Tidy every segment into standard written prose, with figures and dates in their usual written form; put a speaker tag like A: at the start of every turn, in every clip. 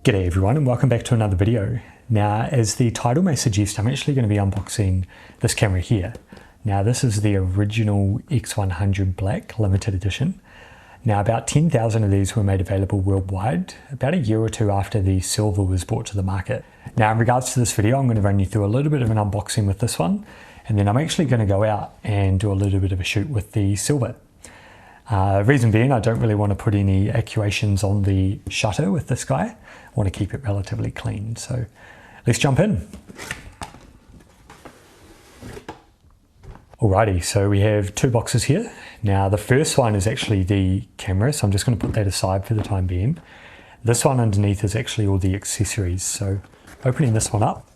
A: G'day everyone and welcome back to another video. Now, as the title may suggest, I'm actually going to be unboxing this camera here. Now, this is the original X100 Black limited edition. Now, about 10,000 of these were made available worldwide about a year or two after the silver was brought to the market. Now, in regards to this video, I'm going to run you through a little bit of an unboxing with this one, and then I'm actually going to go out and do a little bit of a shoot with the silver. Reason being, I don't really want to put any accuations on the shutter with this guy. I want to keep it relatively clean. So let's jump in. Alrighty, so we have two boxes here. Now the first one is actually the camera, so I'm just going to put that aside for the time being. This one underneath is actually all the accessories. So opening this one up.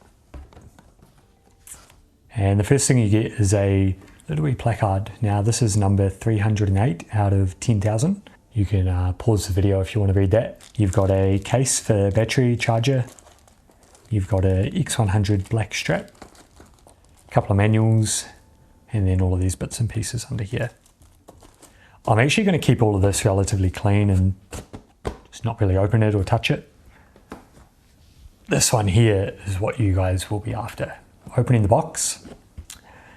A: And the first thing you get is a little wee placard. Now this is number 308 out of 10,000. You can pause the video if you want to read that. You've got a case for battery charger. You've got a X100 black strap, a couple of manuals, and then all of these bits and pieces under here. I'm actually going to keep all of this relatively clean and just not really open it or touch it. This one here is what you guys will be after. Opening the box.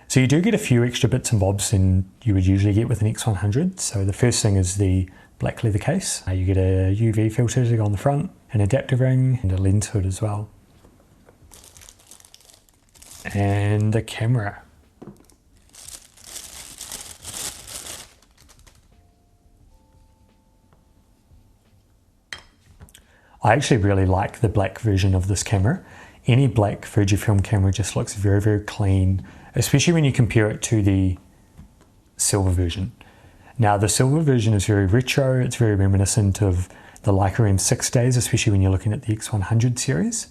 A: So you do get a few extra bits and bobs than you would usually get with an X100. So the first thing is the black leather case. You get a UV filter to go on the front, an adapter ring, and a lens hood as well. And the camera. I actually really like the black version of this camera. Any black Fujifilm camera just looks very, very clean, especially when you compare it to the silver version. Now the silver version is very retro, it's very reminiscent of the Leica M6 days, especially when you're looking at the X100 series.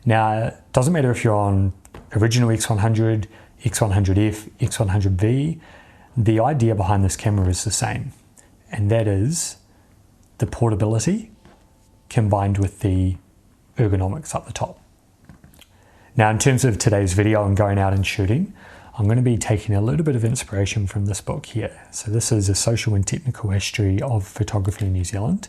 A: Now, it doesn't matter if you're on original X100, X100F, X100V, the idea behind this camera is the same, and that is the portability combined with the ergonomics up the top. Now, in terms of today's video and going out and shooting, I'm going to be taking a little bit of inspiration from this book here. So this is a social and technical history of photography in New Zealand.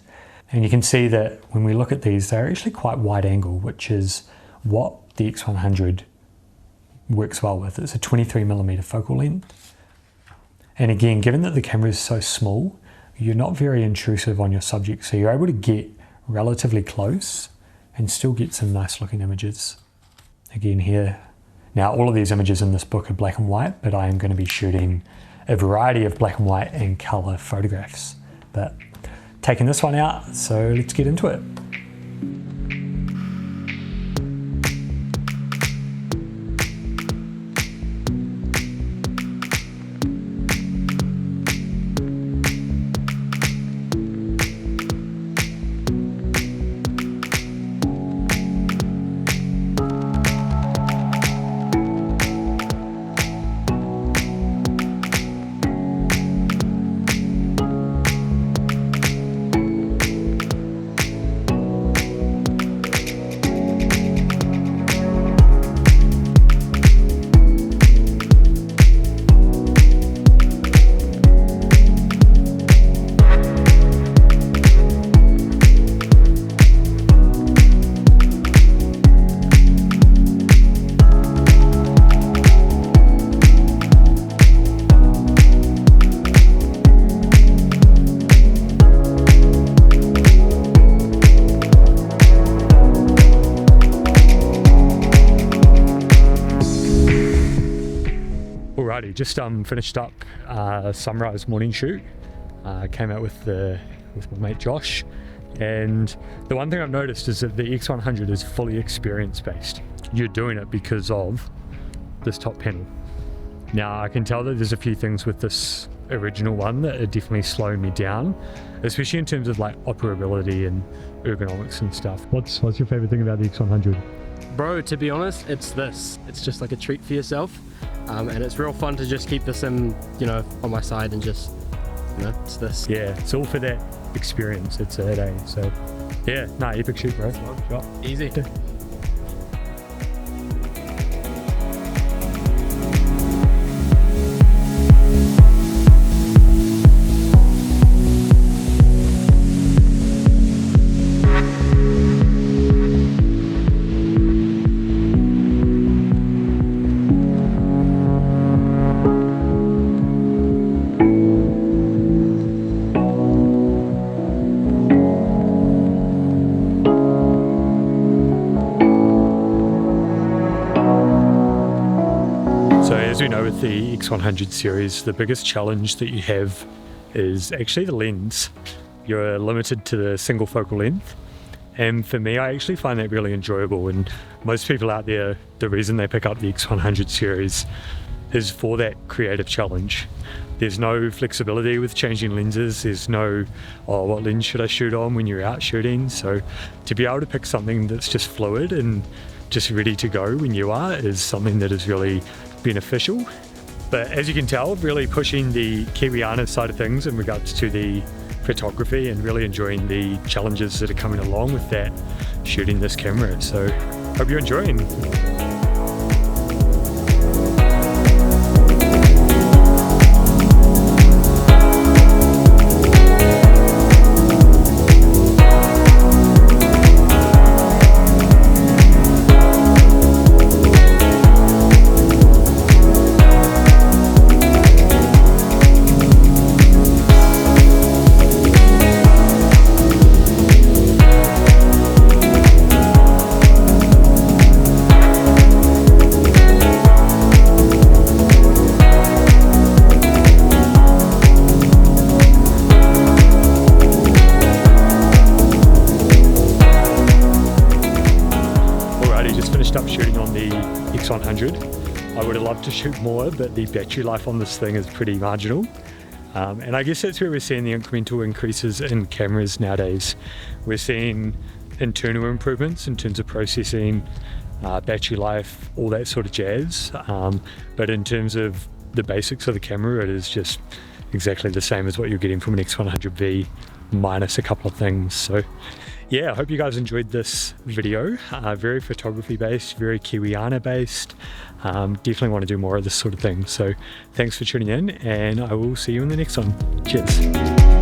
A: And you can see that when we look at these, they're actually quite wide angle, which is what the X100 works well with. It's a 23mm focal length. And again, given that the camera is so small, you're not very intrusive on your subject. So you're able to get relatively close and still get some nice looking images. Again here. Now all of these images in this book are black and white, but I am going to be shooting a variety of black and white and color photographs. But taking this one out, so let's get into it. Alrighty, just finished up sunrise morning shoot. Came out with my mate Josh, and the one thing I've noticed is that the X100 is fully experience based. You're doing it because of this top panel. Now I can tell that there's a few things with this original one that are definitely slowing me down, especially in terms of like operability and ergonomics and stuff. What's your favorite thing about the X100?
B: Bro, to be honest, it's this. It's just like a treat for yourself. And it's real fun to just keep this in, on my side and just, it's this.
A: Yeah, it's all for that experience. It's a day. So yeah, epic shoot, bro. Sure.
B: Easy.
A: know, with the X100 series, the biggest challenge that you have is actually the lens. You're limited to the single focal length. And for me, I actually find that really enjoyable. And most people out there, the reason they pick up the X100 series is for that creative challenge. There's no flexibility with changing lenses. There's no, oh, what lens should I shoot on when you're out shooting? So to be able to pick something that's just fluid and just ready to go when you are is something that is really beneficial. But as you can tell, really pushing the kiwiana side of things in regards to the photography and really enjoying the challenges that are coming along with that, shooting this camera. So hope you're enjoying. Up shooting on the X100. I would have loved to shoot more, but the battery life on this thing is pretty marginal. And I guess that's where we're seeing the incremental increases in cameras nowadays. We're seeing internal improvements in terms of processing, battery life, all that sort of jazz. But in terms of the basics of the camera, it is just exactly the same as what you're getting from an X100V, minus a couple of things. So yeah, I hope you guys enjoyed this video. Very photography based, very kiwiana based. Definitely want to do more of this sort of thing. So thanks for tuning in, and I will see you in the next one. Cheers.